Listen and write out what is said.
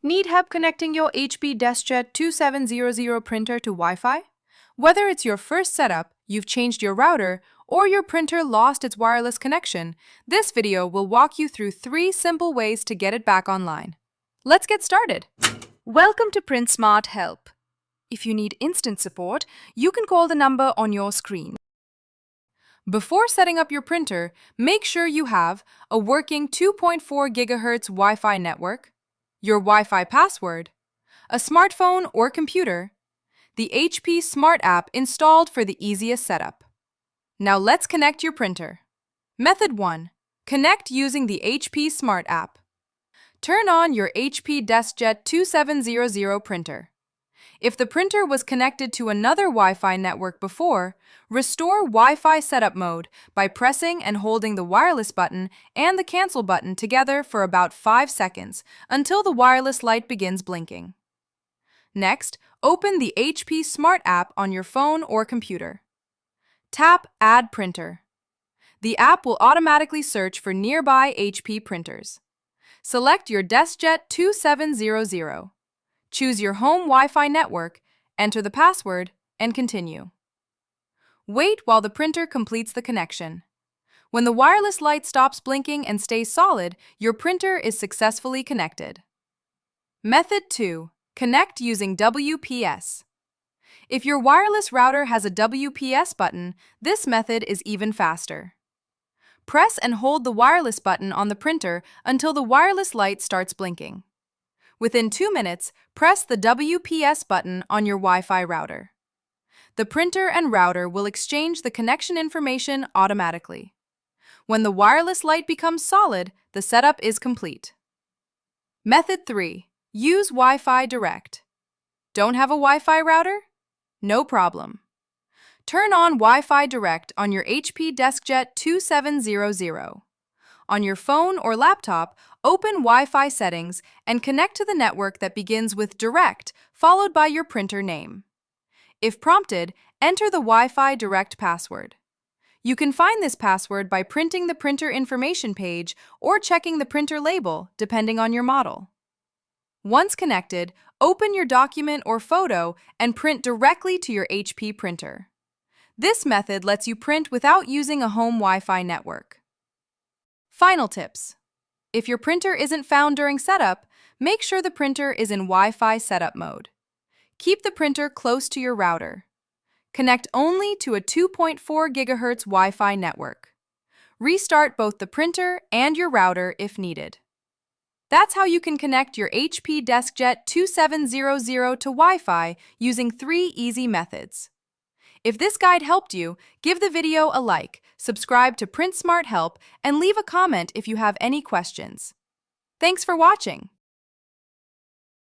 Need help connecting your HP DeskJet 2700 printer to Wi-Fi? Whether it's your first setup, you've changed your router, or your printer lost its wireless connection, this video will walk you through 3 simple ways to get it back online. Let's get started. Welcome to Print Smart Help. If you need instant support, you can call the number on your screen. Before setting up your printer, make sure you have a working 2.4 GHz Wi-Fi network, your Wi-Fi password, a smartphone or computer, the HP Smart app installed for the easiest setup. Now let's connect your printer. Method 1. Connect using the HP Smart app. Turn on your HP DeskJet 2700 printer. If the printer was connected to another Wi-Fi network before, restore Wi-Fi setup mode by pressing and holding the wireless button and the cancel button together for about 5 seconds until the wireless light begins blinking. Next, open the HP Smart app on your phone or computer. Tap Add Printer. The app will automatically search for nearby HP printers. Select your DeskJet 2700. Choose your home Wi-Fi network, enter the password, and continue. Wait while the printer completes the connection. When the wireless light stops blinking and stays solid, your printer is successfully connected. Method 2. Connect using WPS. If your wireless router has a WPS button, this method is even faster. Press and hold the wireless button on the printer until the wireless light starts blinking. Within 2 minutes, press the WPS button on your Wi-Fi router. The printer and router will exchange the connection information automatically. When the wireless light becomes solid, the setup is complete. Method 3. Use Wi-Fi Direct. Don't have a Wi-Fi router? No problem. Turn on Wi-Fi Direct on your HP DeskJet 2700. On your phone or laptop, open Wi-Fi settings and connect to the network that begins with Direct, followed by your printer name. If prompted, enter the Wi-Fi Direct password. You can find this password by printing the printer information page or checking the printer label, depending on your model. Once connected, open your document or photo and print directly to your HP printer. This method lets you print without using a home Wi-Fi network. Final tips. If your printer isn't found during setup, make sure the printer is in Wi-Fi setup mode. Keep the printer close to your router. Connect only to a 2.4 GHz Wi-Fi network. Restart both the printer and your router if needed. That's how you can connect your HP DeskJet 2700 to Wi-Fi using 3 easy methods. If this guide helped you, give the video a like, subscribe to Print Smart Help, and leave a comment if you have any questions. Thanks for watching.